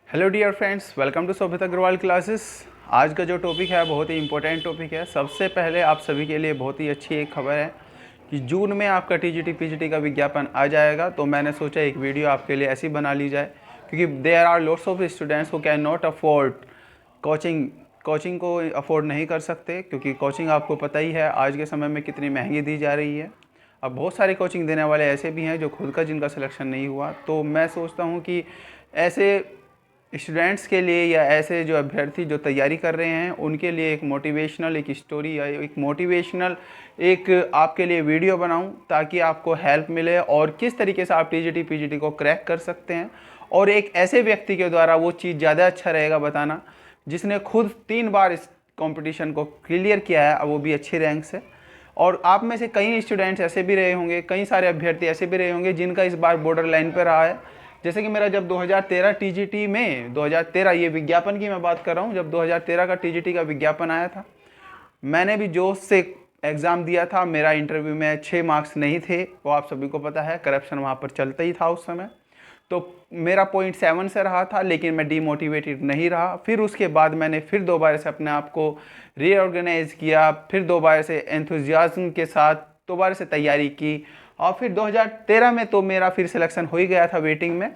Hello dear friends, welcome to Shobhit Agrawal classes. आज का जो टॉपिक है बहुत ही इंपॉर्टेंट टॉपिक है। सबसे पहले आप सभी के लिए बहुत ही अच्छी एक खबर है कि जून में आपका टीजीटी पीजीटी का विज्ञापन आ जाएगा। तो मैंने सोचा एक वीडियो आपके लिए ऐसी बना ली जाए, क्योंकि there are lots of students who can not afford coaching को अफोर्ड नहीं कर सकते, क्योंकि कोचिंग आपको पता ही है आज के समय में कितनी महंगी दी जा रही है। अब बहुत सारे कोचिंग देने वाले ऐसे भी हैं जो खुद का जिनका सिलेक्शन नहीं हुआ। तो मैं सोचता हूँ कि ऐसे स्टूडेंट्स के लिए या ऐसे जो अभ्यर्थी जो तैयारी कर रहे हैं उनके लिए एक मोटिवेशनल एक स्टोरी या एक मोटिवेशनल एक आपके लिए वीडियो बनाऊं, ताकि आपको हेल्प मिले और किस तरीके से आप टीजीटी पीजीटी को क्रैक कर सकते हैं। और एक ऐसे व्यक्ति के द्वारा वो चीज़ ज़्यादा अच्छा रहेगा बताना जिसने खुद 3 बार इस कंपटीशन को क्लियर किया है, वो भी अच्छी रैंक से। और आप में से कई स्टूडेंट्स ऐसे भी रहे होंगे, कई सारे अभ्यर्थी ऐसे भी रहे होंगे जिनका इस बार बॉर्डर लाइन पर रहा है। जैसे कि मेरा जब 2013 टीजीटी में 2013 ये विज्ञापन की मैं बात कर रहा हूँ, जब 2013 का टीजीटी का विज्ञापन आया था, मैंने भी जोश से एग्ज़ाम दिया था। मेरा इंटरव्यू में 6 मार्क्स नहीं थे, वो आप सभी को पता है, करप्शन वहाँ पर चलता ही था उस समय। तो मेरा 0.7 से रहा था, लेकिन मैं डीमोटिवेटेड नहीं रहा। फिर उसके बाद मैंने फिर दोबारा से अपने आप को रीऑर्गेनाइज किया, फिर दोबारा से एंथुजियाज्म के साथ दोबारा से तैयारी की। और फिर 2013 में तो मेरा फिर सिलेक्शन हो ही गया था वेटिंग में,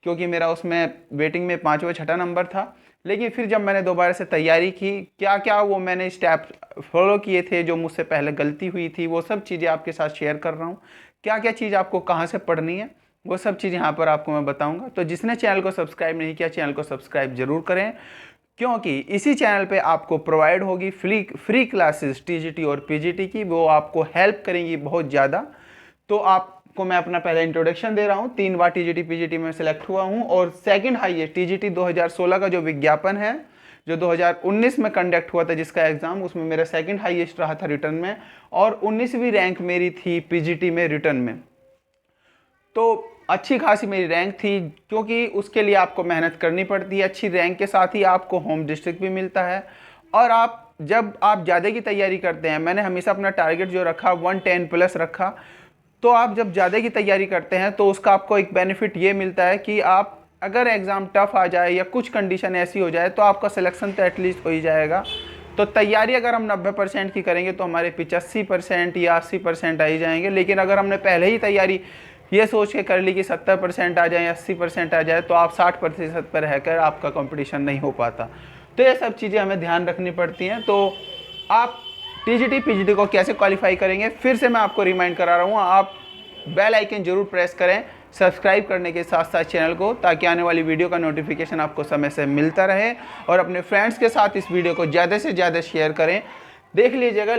क्योंकि मेरा उसमें वेटिंग में 5वां 6ठा नंबर था। लेकिन फिर जब मैंने दोबारा से तैयारी की, क्या क्या वो मैंने स्टेप फॉलो किए थे जो मुझसे पहले गलती हुई थी, वो सब चीज़ें आपके साथ शेयर कर रहा हूँ। क्या क्या चीज़ आपको कहाँ से पढ़नी है वो सब चीज़ यहाँ पर आपको मैं बताऊँगा। तो जिसने चैनल को सब्सक्राइब नहीं किया, चैनल को सब्सक्राइब जरूर करें, क्योंकि इसी चैनल पे आपको प्रोवाइड होगी फ्री क्लासेस टीजीटी और पीजीटी की। वो आपको हेल्प करेंगी बहुत ज़्यादा। तो आपको मैं अपना पहले इंट्रोडक्शन दे रहा हूँ। 3 बार टीजीटी पीजीटी में सिलेक्ट हुआ हूँ और सेकंड हाईएस्ट टीजीटी 2016 का जो विज्ञापन है, जो 2019 में कंडक्ट हुआ था जिसका एग्जाम, उसमें मेरा सेकंड हाईएस्ट रहा था रिटर्न में, और 19वीं रैंक मेरी थी पीजीटी में रिटर्न में। तो अच्छी खासी मेरी रैंक थी, क्योंकि उसके लिए आपको मेहनत करनी पड़ती है। अच्छी रैंक के साथ ही आपको होम डिस्ट्रिक्ट भी मिलता है। और जब आप ज़्यादा की तैयारी करते हैं, मैंने हमेशा अपना टारगेट जो रखा 110 प्लस रखा। तो आप जब ज़्यादा की तैयारी करते हैं तो उसका आपको एक बेनिफिट ये मिलता है कि आप अगर एग्ज़ाम टफ आ जाए या कुछ कंडीशन ऐसी हो जाए तो आपका सिलेक्शन तो एटलीस्ट हो ही जाएगा। तो तैयारी अगर हम 90% की करेंगे तो हमारे 85% या 80% आ ही जाएंगे। लेकिन अगर हमने पहले ही तैयारी ये सोच के कर ली कि 70% आ जाए या 80% आ जाए, तो आप 60% पर रहकर आपका कंपटीशन नहीं हो पाता। तो ये सब चीज़ें हमें ध्यान रखनी पड़ती हैं। तो आप टीजीटी पीजीटी को कैसे क्वालिफाई करेंगे, फिर से मैं आपको रिमाइंड करा रहा हूँ, आप बेल आइकन जरूर प्रेस करें सब्सक्राइब करने के साथ साथ चैनल को, ताकि आने वाली वीडियो का नोटिफिकेशन आपको समय से मिलता रहे। और अपने फ्रेंड्स के साथ इस वीडियो को ज़्यादा से ज़्यादा शेयर करें। देख लीजिएगा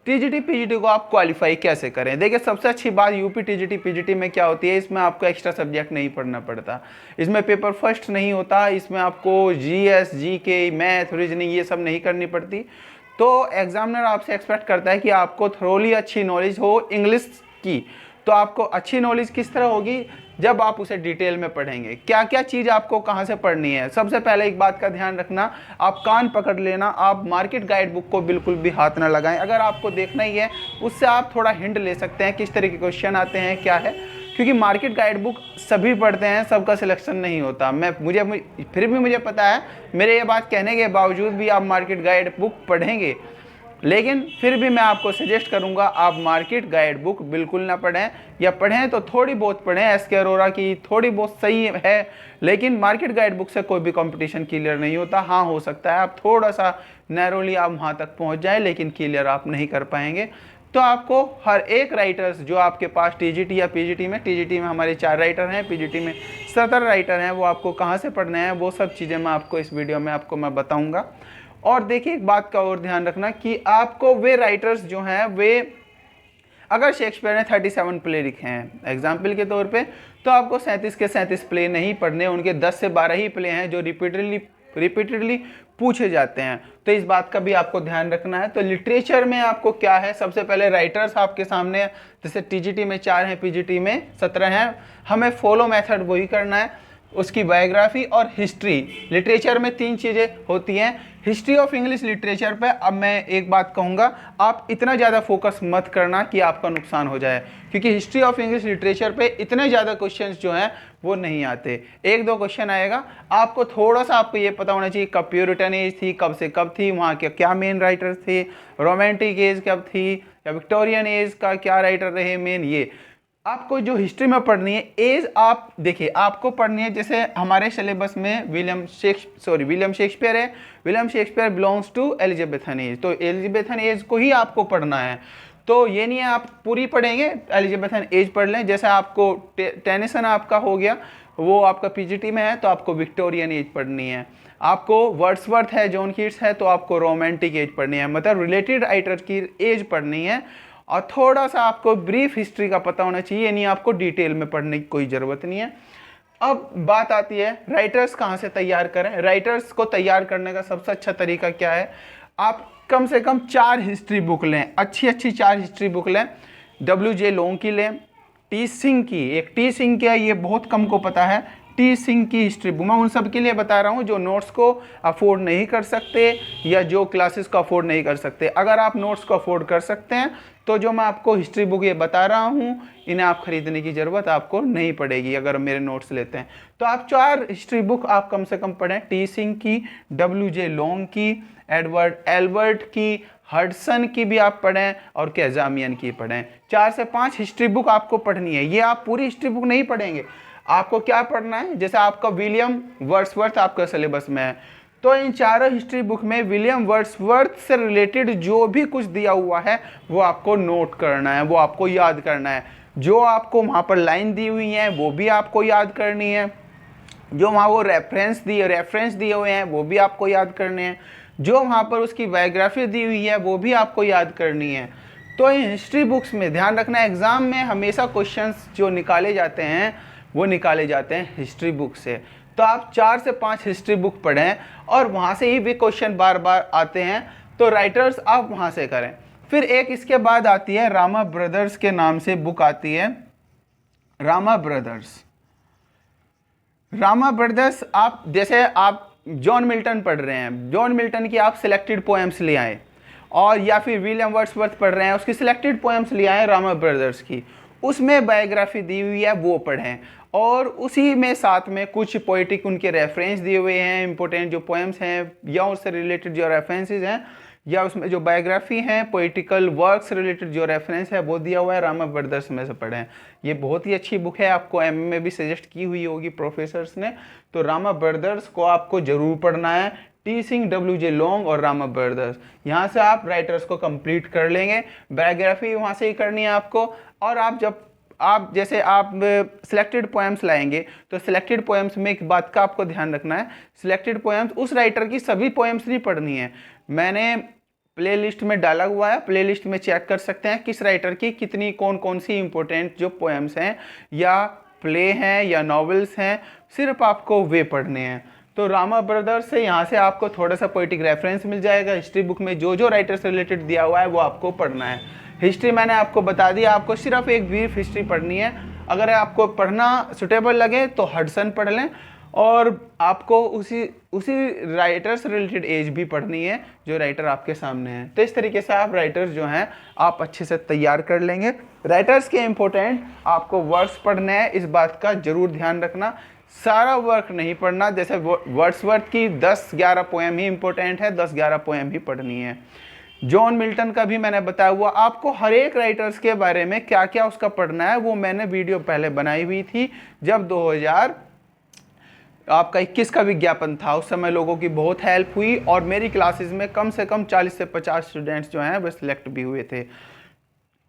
टीजीटी पीजीटी को आप क्वालिफाई कैसे करें। देखिए, सबसे अच्छी बात यूपी टीजीटी पीजीटी में क्या होती है, इसमें आपको एक्स्ट्रा सब्जेक्ट नहीं पढ़ना पड़ता, इसमें पेपर फर्स्ट नहीं होता, इसमें आपको जीएस जीके मैथ रीजनिंग ये सब नहीं करनी पड़ती। तो एग्जामिनर आपसे एक्सपेक्ट करता है कि आपको थोड़ी अच्छी नॉलेज हो इंग्लिश की। तो आपको अच्छी नॉलेज किस तरह होगी, जब आप उसे डिटेल में पढ़ेंगे। क्या क्या चीज़ आपको कहाँ से पढ़नी है, सबसे पहले एक बात का ध्यान रखना, आप कान पकड़ लेना, आप मार्केट गाइड बुक को बिल्कुल भी हाथ ना लगाएं। अगर आपको देखना ही है, उससे आप थोड़ा हिंट ले सकते हैं किस तरह के क्वेश्चन आते हैं क्या है, क्योंकि मार्केट गाइड बुक सभी पढ़ते हैं, सबका सिलेक्शन नहीं होता। फिर भी मुझे पता है, मेरे ये बात कहने के बावजूद भी आप मार्केट गाइड बुक पढ़ेंगे, लेकिन फिर भी मैं आपको सजेस्ट करूंगा आप मार्केट गाइड बुक बिल्कुल ना पढ़ें, या पढ़ें तो थोड़ी बहुत पढ़ें। एसके अरोरा की थोड़ी बहुत सही है, लेकिन मार्केट गाइड बुक से कोई भी कंपटीशन क्लियर नहीं होता। हाँ, हो सकता है आप थोड़ा सा नैरोली आप वहाँ तक पहुँच जाए, लेकिन क्लियर आप नहीं कर पाएंगे। तो आपको हर एक राइटर्स जो आपके पास टीजीटी या पीजीटी में, टीजीटी में हमारे 4 राइटर हैं, पीजीटी में 17 राइटर हैं, वो आपको कहाँ से पढ़ने हैं, वो सब चीज़ें मैं आपको इस वीडियो में मैं बताऊँगा। और देखिए, एक बात का और ध्यान रखना कि आपको वे राइटर्स जो हैं, वे अगर शेक्सपियर ने 37 प्ले लिखे हैं एग्जाम्पल के तौर पे, तो आपको 37 के 37 प्ले नहीं पढ़ने, उनके 10 से 12 ही प्ले हैं जो रिपीटेडली पूछे जाते हैं। तो इस बात का भी आपको ध्यान रखना है। तो लिटरेचर में आपको क्या है, सबसे पहले राइटर्स आपके सामने, जैसे टीजीटी में 4 हैं, पीजीटी में 17 हैं, हमें फॉलो मेथड वही करना है। उसकी बायोग्राफी और हिस्ट्री। लिटरेचर में 3 चीज़ें होती हैं। हिस्ट्री ऑफ इंग्लिश लिटरेचर पे अब मैं एक बात कहूँगा, आप इतना ज़्यादा फोकस मत करना कि आपका नुकसान हो जाए, क्योंकि हिस्ट्री ऑफ इंग्लिश लिटरेचर पे इतने ज़्यादा क्वेश्चंस जो हैं वो नहीं आते। 1-2 क्वेश्चन आएगा, आपको थोड़ा सा आपको ये पता होना चाहिए कब प्यूरिटन एज थी, कब से कब थी, वहाँ के क्या मेन राइटर्स थे, रोमांटिक एज कब थी, या विक्टोरियन एज का क्या राइटर रहे मेन। ये आपको जो हिस्ट्री में पढ़नी है एज, आप देखिए आपको पढ़नी है, जैसे हमारे सिलेबस में विलियम शेक्सपियर है। William Shakespeare belongs to Elizabethan age, तो एलिजाबेथन एज को ही आपको पढ़ना है। तो ये नहीं है आप पूरी पढ़ेंगे एलिजाबेथन एज पढ़ लें। जैसे आपको टेनिसन आपका हो गया, वो आपका पीजीटी में है, तो आपको विक्टोरियन एज पढ़नी है। आपको वर्ड्सवर्थ है, जॉन कीट्स है, तो आपको रोमांटिक एज पढ़नी है, मतलब रिलेटेड राइटर की एज पढ़नी है। और थोड़ा सा आपको ब्रीफ हिस्ट्री का पता होना चाहिए, यानी आपको डिटेल में पढ़ने की कोई ज़रूरत नहीं है। अब बात आती है राइटर्स कहाँ से तैयार करें। राइटर्स को तैयार करने का सबसे अच्छा तरीका क्या है, आप कम से कम 4 हिस्ट्री बुक लें, अच्छी 4 हिस्ट्री बुक लें। WJ लोंग की लें, टी सिंह की, एक टी सिंह की है, ये बहुत कम को पता है, टी सिंह की हिस्ट्री बुक। मैं उन सब के लिए बता रहा हूँ जो नोट्स को अफोर्ड नहीं कर सकते या जो क्लासेस को अफोर्ड नहीं कर सकते। अगर आप नोट्स को अफोर्ड कर सकते हैं तो जो मैं आपको हिस्ट्री बुक ये बता रहा हूँ, इन्हें आप खरीदने की ज़रूरत आपको नहीं पड़ेगी अगर मेरे नोट्स लेते हैं। तो आप 4 हिस्ट्री बुक आप कम से कम पढ़ें, टी सिंह की, WJ लोंग की, एडवर्ड एल्बर्ट की, हडसन की भी आप पढ़ें, और कैजामियन की पढ़ें। 4 से 5 हिस्ट्री बुक आपको पढ़नी है। ये आप पूरी हिस्ट्री बुक नहीं पढ़ेंगे, आपको क्या पढ़ना है, जैसे आपका विलियम वर्ड्सवर्थ आपका सिलेबस में है, तो इन 4 हिस्ट्री बुक में विलियम वर्ड्सवर्थ से रिलेटेड जो भी कुछ दिया हुआ है वो आपको नोट करना है, वो आपको याद करना है। जो आपको वहाँ पर लाइन दी हुई है वो भी आपको याद करनी है, जो वहाँ वो रेफरेंस दिए हुए हैं वो भी आपको याद करने हैं, जो वहाँ पर उसकी बायोग्राफी दी हुई है वो भी आपको याद करनी है। तो इन हिस्ट्री बुक्स में ध्यान रखना, एग्ज़ाम में हमेशा क्वेश्चंस जो निकाले जाते हैं वो निकाले जाते हैं हिस्ट्री बुक से। तो आप 4 से 5 हिस्ट्री बुक पढ़ें और वहाँ से ही भी क्वेश्चन बार बार आते हैं, तो राइटर्स आप वहाँ से करें। फिर एक इसके बाद आती है रामा ब्रदर्स के नाम से बुक आती है, रामा ब्रदर्स। आप जैसे आप जॉन मिल्टन पढ़ रहे हैं, जॉन मिल्टन की आप सिलेक्टेड पोएम्स ले आए, और या फिर विलियम वर्ड्सवर्थ पढ़ रहे हैं, उसकी सिलेक्टेड पोएम्स ले आए रामा ब्रदर्स की, उसमें बायोग्राफी दी हुई है वो पढ़ें, और उसी में साथ में कुछ पोइटिक उनके रेफरेंस दिए हुए हैं, इंपॉर्टेंट जो पोएम्स हैं या उससे रिलेटेड जो रेफरेंसेस हैं या उसमें जो बायोग्राफी है, पोइटिकल वर्क से रिलेटेड जो रेफरेंस है वो दिया हुआ है, रामा ब्रदर्स में से पढ़ें। ये बहुत ही अच्छी बुक है, आपको एमए में भी सजेस्ट की हुई होगी प्रोफेसर्स ने, तो रामा ब्रदर्स को आपको ज़रूर पढ़ना है। टी सिंह, WJ लोंग और रामा ब्रदर्स, यहाँ से आप राइटर्स को कंप्लीट कर लेंगे। बायोग्राफी वहाँ से ही करनी है आपको। और आप जैसे आप सिलेक्टेड पोएम्स लाएंगे, तो सिलेक्टेड पोएम्स में एक बात का आपको ध्यान रखना है, सिलेक्टेड पोएम्स उस राइटर की सभी पोएम्स नहीं पढ़नी है। मैंने प्लेलिस्ट में डाला हुआ है, प्लेलिस्ट में चेक कर सकते हैं किस राइटर की कितनी कौन सी इंपॉर्टेंट जो पोएम्स हैं या प्ले हैं या नॉवेल्स हैं, सिर्फ आपको वे पढ़ने हैं। तो रामा ब्रदर्स से यहाँ से आपको थोड़ा सा पोइटिक रेफरेंस मिल जाएगा। हिस्ट्री बुक में जो राइटर से रिलेटेड दिया हुआ है वो आपको पढ़ना है। हिस्ट्री मैंने आपको बता दिया, आपको सिर्फ एक ब्रीफ हिस्ट्री पढ़नी है। अगर आपको पढ़ना सुटेबल लगे तो हडसन पढ़ लें, और आपको उसी राइटर से रिलेटेड एज भी पढ़नी है जो राइटर आपके सामने है। तो इस तरीके से आप राइटर्स जो हैं आप अच्छे से तैयार कर लेंगे। राइटर्स के इम्पोर्टेंट आपको वर्क्स पढ़ने हैं, इस बात का जरूर ध्यान रखना। सारा वर्क नहीं पढ़ना, जैसे वर्ड्सवर्थ की 10-11 पोएम ही इंपॉर्टेंट है, 10-11 पोएम ही पढ़नी है। जॉन मिल्टन का भी मैंने बताया हुआ, आपको हर एक राइटर्स के बारे में क्या क्या उसका पढ़ना है वो मैंने वीडियो पहले बनाई हुई थी, जब 2021 का विज्ञापन था। उस समय लोगों की बहुत हेल्प हुई और मेरी क्लासेस में कम से कम 40 से 50 स्टूडेंट्स जो हैं वो सिलेक्ट भी हुए थे।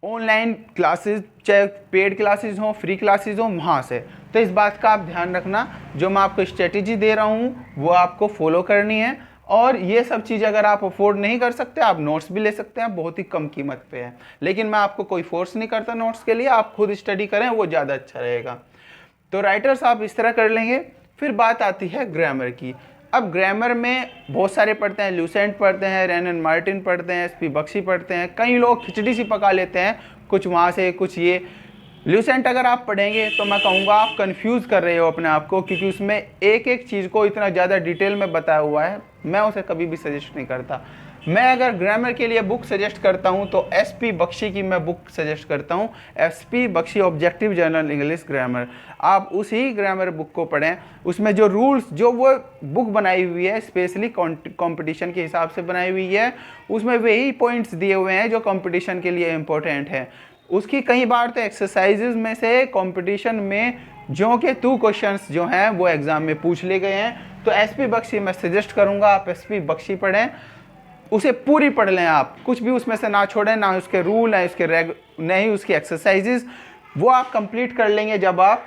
ऑनलाइन क्लासेस, चाहे पेड क्लासेस हों, फ्री क्लासेस हों, वहाँ से। तो इस बात का आप ध्यान रखना, जो मैं आपको स्ट्रेटेजी दे रहा हूँ वो आपको फॉलो करनी है। और ये सब चीज़ अगर आप अफोर्ड नहीं कर सकते, आप नोट्स भी ले सकते हैं, बहुत ही कम कीमत पे है। लेकिन मैं आपको कोई फोर्स नहीं करता नोट्स के लिए, आप खुद स्टडी करें, वो ज़्यादा अच्छा रहेगा। तो राइटर्स आप इस तरह कर लेंगे। फिर बात आती है ग्रामर की। अब ग्रामर में बहुत सारे पढ़ते हैं, ल्यूसेंट पढ़ते हैं, रेनन मार्टिन पढ़ते हैं, SP बख्शी पढ़ते हैं। कई लोग खिचड़ी सी पका लेते हैं, कुछ वहाँ से कुछ ये। ल्यूसेंट अगर आप पढ़ेंगे तो मैं कहूँगा आप कंफ्यूज कर रहे हो अपने आप को, क्योंकि उसमें एक एक चीज़ को इतना ज़्यादा डिटेल में बताया हुआ है। मैं उसे कभी भी सजेस्ट नहीं करता। मैं अगर ग्रामर के लिए बुक सजेस्ट करता हूं तो एसपी बख्शी की मैं बुक सजेस्ट करता हूं, SP Bakshi objective general English grammar. आप उसी ग्रामर बुक को पढ़ें। उसमें जो रूल्स जो वो बुक बनाई हुई है स्पेशली कंपटीशन के हिसाब से बनाई हुई है, उसमें वही पॉइंट्स दिए हुए हैं जो कंपटीशन के लिए इम्पोर्टेंट है। उसकी कई बार तो एक्सरसाइजेज में से कंपटीशन में जो के 2 क्वेश्चंस जो हैं वो एग्जाम में पूछ ले गए हैं। तो एसपी बख्शी मैं सजेस्ट करूंगा आप एसपी बख्शी पढ़ें, उसे पूरी पढ़ लें आप, कुछ भी उसमें से ना छोड़ें, ना उसके रूल ना उसके नहीं उसकी एक्सरसाइजेज, वो आप कंप्लीट कर लेंगे जब आप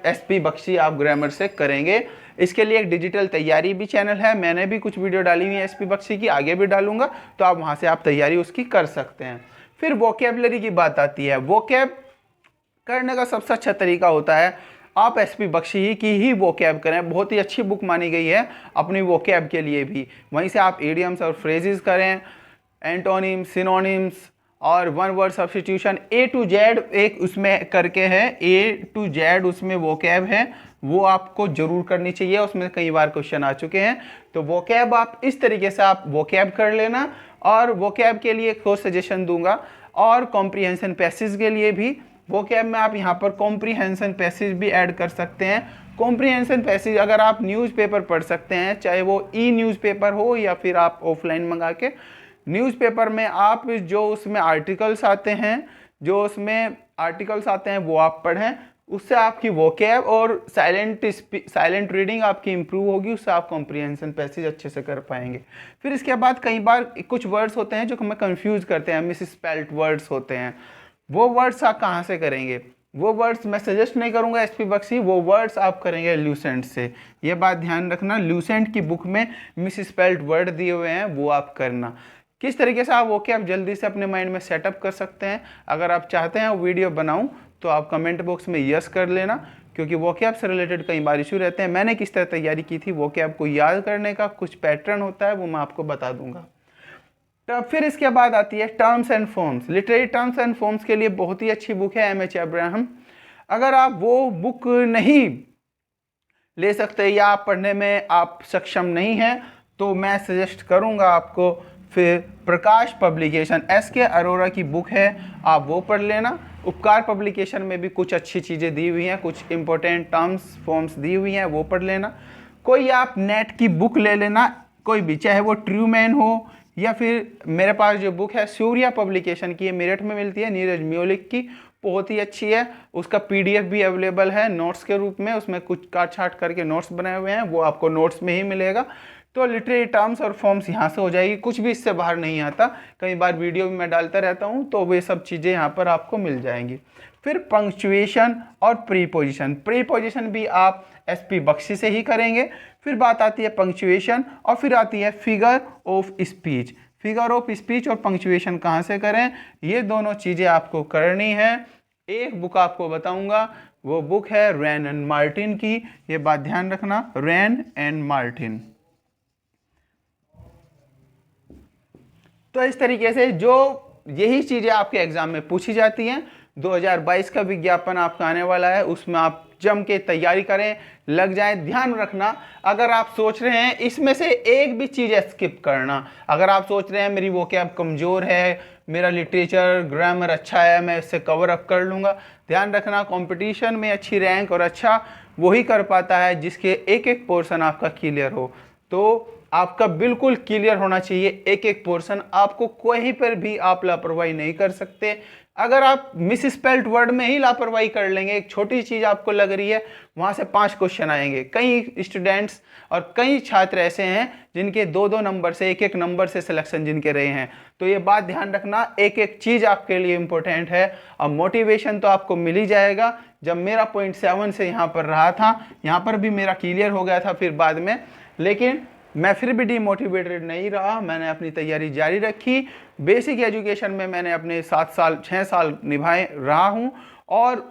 एसपी बख्शी आप ग्रामर से करेंगे। इसके लिए एक डिजिटल तैयारी भी चैनल है, मैंने भी कुछ वीडियो डाली हुई है एसपी बख्शी की, आगे भी डालूंगा, तो आप वहां से आप तैयारी उसकी कर सकते हैं। फिर वोकैबुलरी की बात आती है। वोकैब करने का सबसे अच्छा तरीका होता है आप एसपी बख्शी की ही वोकैब करें, बहुत ही अच्छी बुक मानी गई है अपनी वोकैब के लिए भी। वहीं से आप इडियम्स और फ्रेजेस करें, एंटोनिम्स, सिनोनिम्स और one word substitution, A to Z एक उसमें करके है, ए टू जेड उसमें वोकैब है, वो आपको जरूर करनी चाहिए। उसमें कई बार क्वेश्चन आ चुके हैं। तो वोकैब आप इस तरीके से आप वोकैब कर लेना। और वोकैब के लिए एक सजेशन दूंगा, और कॉम्प्रीहेंशन पैसेज के लिए भी वोकैब में आप यहाँ पर कॉम्प्रीहेंशन पैसेज भी ऐड कर सकते हैं। कॉम्प्रीहेंशन पैसेज अगर आप न्यूज़पेपर पढ़ सकते हैं, चाहे वो ई न्यूज़पेपर हो या फिर आप ऑफलाइन मंगा के, न्यूज़पेपर में आप जो उसमें आर्टिकल्स आते हैं वो आप पढ़ें, उससे आपकी वोकैब और साइलेंट रीडिंग आपकी इंप्रूव होगी, उससे आप कॉम्प्रीहेंशन पैसेज अच्छे से कर पाएंगे। फिर इसके बाद कई बार कुछ वर्ड्स होते हैं जो हमें कंफ्यूज करते हैं, मिस स्पेल्ड वर्ड्स होते हैं, वो वर्ड्स आप कहाँ से करेंगे? वो वर्ड्स मैं सजेस्ट नहीं करूंगा एसपी बख्शी, वो वर्ड्स आप करेंगे ल्यूसेंट से। ये बात ध्यान रखना, ल्यूसेंट की बुक में मिस स्पेल्ड वर्ड दिए हुए हैं, वो आप करना। किस तरीके से आप वोकैब जल्दी से अपने माइंड में सेटअप कर सकते हैं, अगर आप चाहते हैं वीडियो बनाऊं तो आप कमेंट बॉक्स में यस कर लेना, क्योंकि वोकैब से रिलेटेड कई बार इशू रहते हैं। मैंने किस तरह तैयारी की थी वोकैब को याद करने का, कुछ पैटर्न होता है वो मैं आपको बता दूंगा। तो फिर इसके बाद आती है terms and forms. Literary terms and forms के लिए बहुत ही अच्छी बुक है एम.एच. अब्राहम। अगर आप वो बुक नहीं ले सकते या आप पढ़ने में आप सक्षम नहीं हैं, तो मैं सजेस्ट करूंगा आपको फिर प्रकाश पब्लिकेशन, एस.के. अरोरा की बुक है, आप वो पढ़ लेना। उपकार पब्लिकेशन में भी कुछ अच्छी चीज़ें दी हुई हैं, कुछ इंपॉर्टेंट टर्म्स फॉर्म्स दी हुई हैं, वो पढ़ लेना। कोई आप नेट की बुक ले लेना, कोई भी, चाहे वो ट्रूमैन हो या फिर मेरे पास जो बुक है सूर्या पब्लिकेशन की है, मेरठ में मिलती है, नीरज म्यूलिक की, बहुत ही अच्छी है। उसका पीडीएफ भी अवेलेबल है नोट्स के रूप में, उसमें कुछ काट छाट करके नोट्स बनाए हुए हैं, वो आपको नोट्स में ही मिलेगा। तो लिटरेरी टर्म्स और फॉर्म्स यहाँ से हो जाएगी, कुछ भी इससे बाहर नहीं आता। कई बार वीडियो भी मैं डालता रहता हूँ, तो वे सब चीज़ें यहाँ पर आपको मिल जाएंगी। फिर पंक्चुएशन और प्रीपोजिशन, प्रीपोजिशन भी आप एसपी बख्शी से ही करेंगे। फिर बात आती है पंक्चुएशन, और फिर आती है figure of speech. Figure of speech और पंक्चुएशन कहाँ से करें, ये दोनों चीज़ें आपको करनी है। एक बुक आपको बताऊंगा, वो बुक है रैन एंड मार्टिन की, ये बात ध्यान रखना, रैन एंड मार्टिन। तो इस तरीके से जो यही चीज़ें आपके एग्जाम में पूछी जाती हैं। 2022 का विज्ञापन आपका आने वाला है, उसमें आप जम के तैयारी करें, लग जाएं। ध्यान रखना, अगर आप सोच रहे हैं इसमें से एक भी चीज़ स्किप करना, अगर आप सोच रहे हैं मेरी वोकैब कमज़ोर है, मेरा लिटरेचर ग्रामर अच्छा है, मैं इससे कवर अप कर लूँगा, ध्यान रखना कंपटीशन में अच्छी रैंक और अच्छा वही कर पाता है जिसके एक एक पोर्शन आपका क्लियर हो। तो आपका बिल्कुल क्लियर होना चाहिए एक एक पोर्शन, आपको कहीं पर भी आप लापरवाही नहीं कर सकते। अगर आप मिस स्पेल्ड वर्ड में ही लापरवाही कर लेंगे, एक छोटी चीज़ आपको लग रही है, वहाँ से 5 क्वेश्चन आएंगे। कई स्टूडेंट्स और कई छात्र ऐसे हैं जिनके 2-2 नंबर से, एक नंबर से सिलेक्शन जिनके रहे हैं। तो ये बात ध्यान रखना, एक एक चीज़ आपके लिए इंपॉर्टेंट है। और मोटिवेशन तो आपको मिल ही जाएगा। जब मेरा 0.7 से यहाँ पर रहा था, यहाँ पर भी मेरा क्लियर हो गया था फिर बाद में, लेकिन मैं फिर भी डिमोटिवेटेड नहीं रहा, मैंने अपनी तैयारी जारी रखी। बेसिक एजुकेशन में मैंने अपने 6 साल निभाए रहा हूँ, और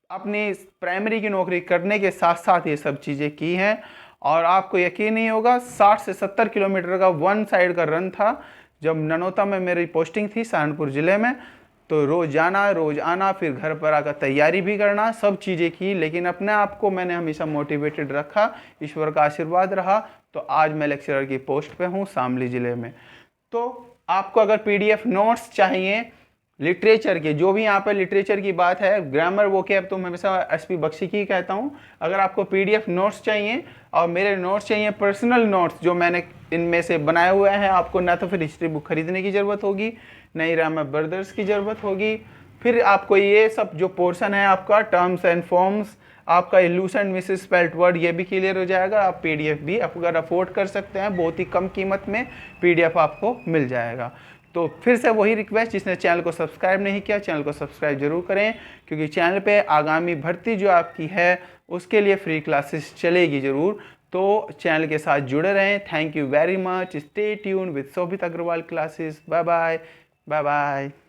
अपनी प्राइमरी की नौकरी करने के साथ साथ ये सब चीज़ें की हैं। और आपको यकीन नहीं होगा, 60 से 70 किलोमीटर का वन साइड का रन था जब ननौता में मेरी पोस्टिंग थी, सहारनपुर ज़िले में। तो रोज़ आना, फिर घर पर आकर तैयारी भी करना, सब चीज़ें की, लेकिन अपने आप को मैंने हमेशा मोटिवेटेड रखा, ईश्वर का आशीर्वाद रहा, तो आज मैं लेक्चरर की पोस्ट पे हूँ शामली ज़िले में। तो आपको अगर पीडीएफ नोट्स चाहिए लिटरेचर के, जो भी यहाँ पर लिटरेचर की बात है, ग्रामर वो के, अब तो मैं हमेशा एसपी बख्शी की कहता हूँ, अगर आपको पीडीएफ नोट्स चाहिए और मेरे नोट्स चाहिए पर्सनल नोट्स जो मैंने इनमें से बनाए हुए हैं, आपको ना तो फिर हिस्ट्री बुक खरीदने की ज़रूरत होगी, ना ही रामा ब्रदर्स की ज़रूरत होगी, फिर आपको ये सब जो पोर्शन है आपका टर्म्स एंड फॉर्म्स, आपका इल्यूशन मिस स्पेल्ट वर्ड, ये भी क्लियर हो जाएगा। आप पीडीएफ भी अगर अफोर्ड कर सकते हैं, बहुत ही कम कीमत में पीडीएफ आपको मिल जाएगा। तो फिर से वही रिक्वेस्ट, जिसने चैनल को सब्सक्राइब नहीं किया, चैनल को सब्सक्राइब जरूर करें, क्योंकि चैनल पे आगामी भर्ती जो आपकी है उसके लिए फ्री क्लासेस चलेगी ज़रूर। तो चैनल के साथ जुड़े रहें। Thank you very much. Stay tune with Shobhit Agrawal classes. Bye bye. Bye bye.